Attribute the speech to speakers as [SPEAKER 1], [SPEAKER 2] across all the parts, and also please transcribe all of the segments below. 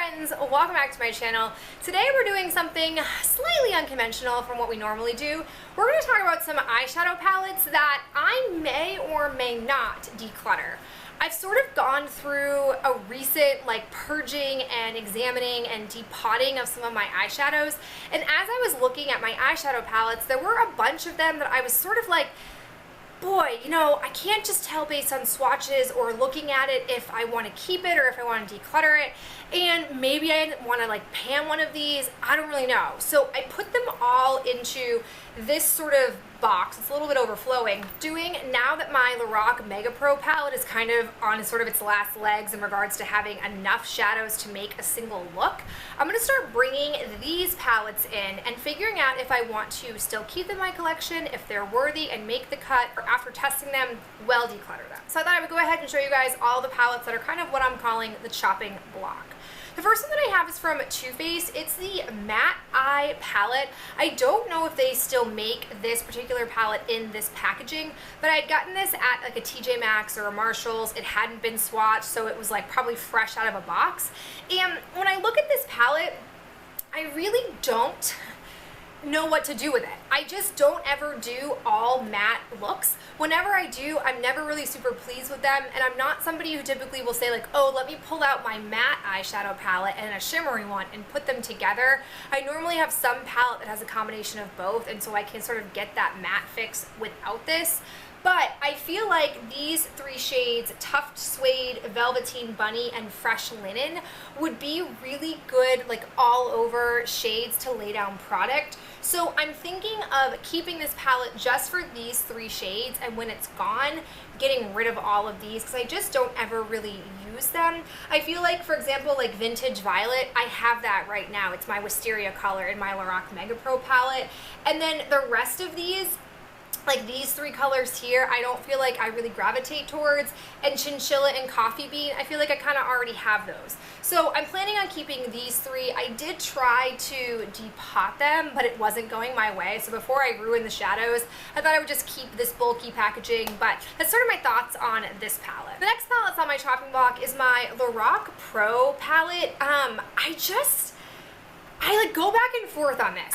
[SPEAKER 1] friends, welcome back to my channel. Today we're doing something slightly unconventional from what we normally do. We're going to talk about some eyeshadow palettes that I may or may not declutter. I've sort of gone through a recent purging and examining and depotting of some of my eyeshadows, and as I was looking at my eyeshadow palettes, there were a bunch of them that I was sort of like, boy, you know, I can't just tell based on swatches or looking at it if I want to keep it or if I want to declutter it. And maybe I want to pan one of these. I don't really know. So I put them all into this sort of box. It's a little bit overflowing. Now that my Lorac Mega Pro palette is kind of on sort of its last legs in regards to having enough shadows to make a single look, I'm going to start bringing these palettes in and figuring out if I want to still keep them in my collection, if they're worthy and make the cut, or after testing them, well declutter them. So I thought I would go ahead and show you guys all the palettes that are kind of what I'm calling the chopping block. The first one that I have is from Too Faced. It's the Matte Eye palette. I don't know if they still make this particular palette in this packaging, but I had gotten this at a TJ Maxx or a Marshalls. It hadn't been swatched, so it was probably fresh out of a box. And when I look at this palette, I really don't know what to do with it. I just don't ever do all matte looks. Whenever I do, I'm never really super pleased with them, and I'm not somebody who typically will say oh, let me pull out my matte eyeshadow palette and a shimmery one and put them together. I normally have some palette that has a combination of both, and so I can sort of get that matte fix without this. But I feel like these three shades, Tuft Suede, Velveteen Bunny, and Fresh Linen, would be really good all over shades to lay down product. So I'm thinking of keeping this palette just for these three shades, and when it's gone, getting rid of all of these because I just don't ever really use them. I feel like, for example, Vintage Violet, I have that right now. It's my Wisteria color in my Lorac Mega Pro palette. And then the rest of these, these three colors here, I don't feel like I really gravitate towards, and Chinchilla and Coffee Bean, I feel like I kind of already have those. So I'm planning on keeping these three. I did try to depot them, but it wasn't going my way. So before I ruin the shadows, I thought I would just keep this bulky packaging, but that's sort of my thoughts on this palette. The next palette that's on my chopping block is my Lorac Pro palette. I go back and forth on this.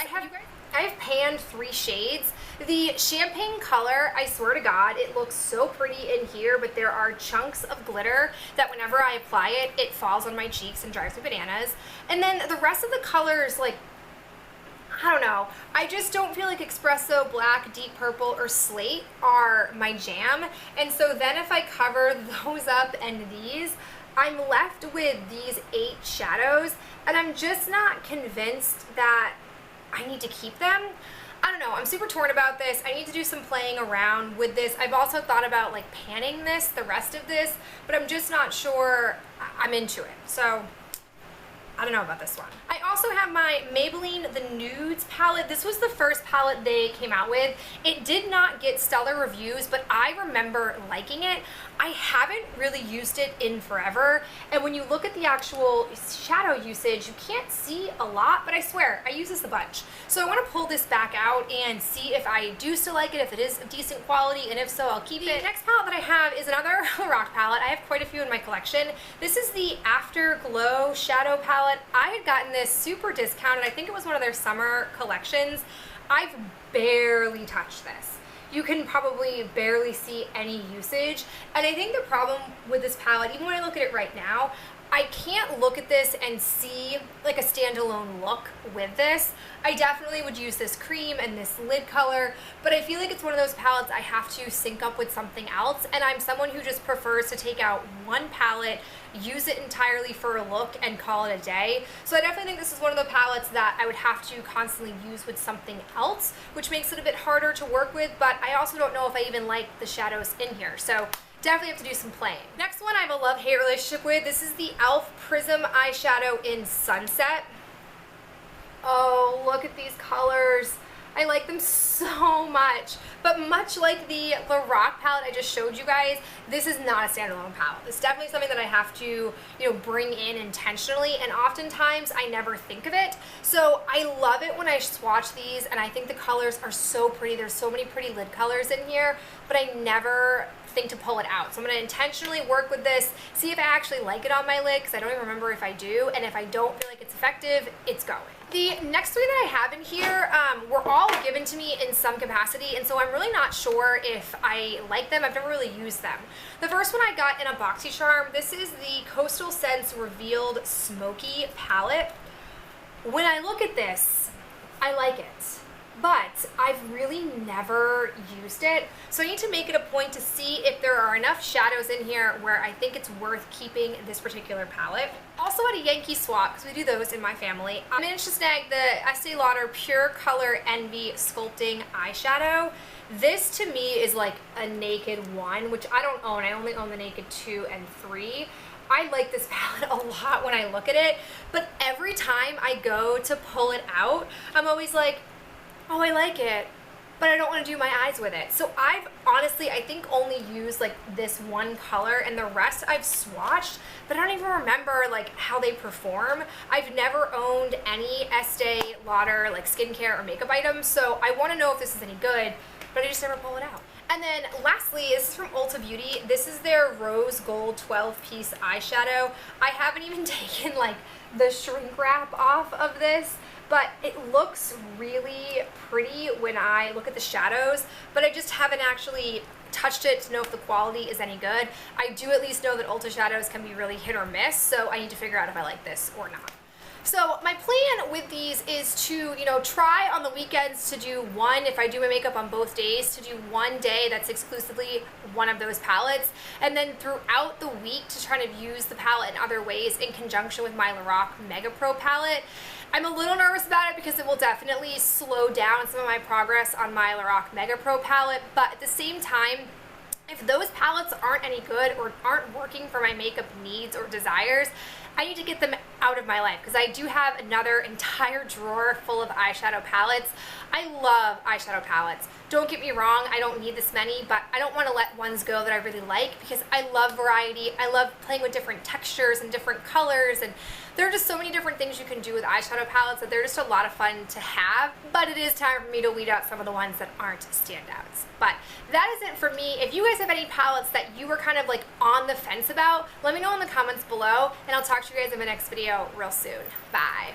[SPEAKER 1] I have panned three shades. The champagne color, I swear to God, it looks so pretty in here, but there are chunks of glitter that whenever I apply it, it falls on my cheeks and drives me bananas. And then the rest of the colors, I don't know. I just don't feel like Espresso, Black, Deep Purple, or Slate are my jam. And so then if I cover those up and these, I'm left with these 8 shadows, and I'm just not convinced that I need to keep them. I don't know, I'm super torn about this. I need to do some playing around with this. I've also thought about panning the rest of this, but I'm just not sure I'm into it. So I don't know about this one. I also have my Maybelline The Nudes palette. This was the first palette they came out with. It did not get stellar reviews, but I remember liking it. I haven't really used it in forever, and when you look at the actual shadow usage, you can't see a lot, but I swear, I use this a bunch. So I want to pull this back out and see if I do still like it, if it is of decent quality, and if so, I'll keep it. The next palette that I have is another Lorac palette. I have quite a few in my collection. This is the Afterglow Shadow Palette. I had gotten this super discounted. I think it was one of their summer collections. I've barely touched this. You can probably barely see any usage. And I think the problem with this palette, even when I look at it right now, I can't look at this and see a standalone look with this. I definitely would use this cream and this lid color, but I feel like it's one of those palettes I have to sync up with something else, and I'm someone who just prefers to take out one palette, use it entirely for a look, and call it a day. So I definitely think this is one of the palettes that I would have to constantly use with something else, which makes it a bit harder to work with, but I also don't know if I even like the shadows in here. So definitely have to do some playing. Next one I have a love-hate relationship with. This is the e.l.f. Prism eyeshadow in Sunset. Oh, look at these colors. I like them so much, but much like the Lorac palette I just showed you guys, this is not a standalone palette. It's definitely something that I have to, bring in intentionally, and oftentimes I never think of it. So I love it when I swatch these, and I think the colors are so pretty. There's so many pretty lid colors in here, but I never thing to pull it out. So I'm gonna intentionally work with this, see if I actually like it on my lid, because I don't even remember if I do, and if I don't feel like it's effective, it's going. The next three that I have in here were all given to me in some capacity, and so I'm really not sure if I like them. I've never really used them. The first one I got in a BoxyCharm. This is the Coastal Scents Revealed Smoky Palette. When I look at this, I like it, but I've really never used it. So I need to make it a point to see if there are enough shadows in here where I think it's worth keeping this particular palette. Also at a Yankee Swap, because we do those in my family, I managed to snag the Estee Lauder Pure Color Envy Sculpting Eyeshadow. This to me is like a Naked 1, which I don't own. I only own the Naked 2 and 3. I like this palette a lot when I look at it, but every time I go to pull it out, I'm always like, oh, I like it, but I don't want to do my eyes with it. So I've honestly, I think only used like this one color, and the rest I've swatched, but I don't even remember like how they perform. I've never owned any Estee Lauder like skincare or makeup items, so I want to know if this is any good, but I just never pull it out. And then lastly, this is from Ulta Beauty. This is their Rose Gold 12-piece eyeshadow. I haven't even taken like the shrink wrap off of this, but it looks really pretty when I look at the shadows, but I just haven't actually touched it to know if the quality is any good. I do at least know that Ulta shadows can be really hit or miss, so I need to figure out if I like this or not. So my plan with these is to, try on the weekends to do one, if I do my makeup on both days, to do one day that's exclusively one of those palettes, and then throughout the week to try to use the palette in other ways in conjunction with my Lorac Mega Pro palette. I'm a little nervous about it because it will definitely slow down some of my progress on my Lorac Mega Pro palette, but at the same time, if those palettes aren't any good or aren't working for my makeup needs or desires, I need to get them out of my life, because I do have another entire drawer full of eyeshadow palettes. I love eyeshadow palettes. Don't get me wrong, I don't need this many, but I don't want to let ones go that I really like, because I love variety. I love playing with different textures and different colors, and there are just so many different things you can do with eyeshadow palettes that they're just a lot of fun to have. But it is time for me to weed out some of the ones that aren't standouts. But that is it for me. If you guys have any palettes that you were kind of like on the fence about, let me know in the comments below, and I'll talk to you guys in my next video real soon. Bye.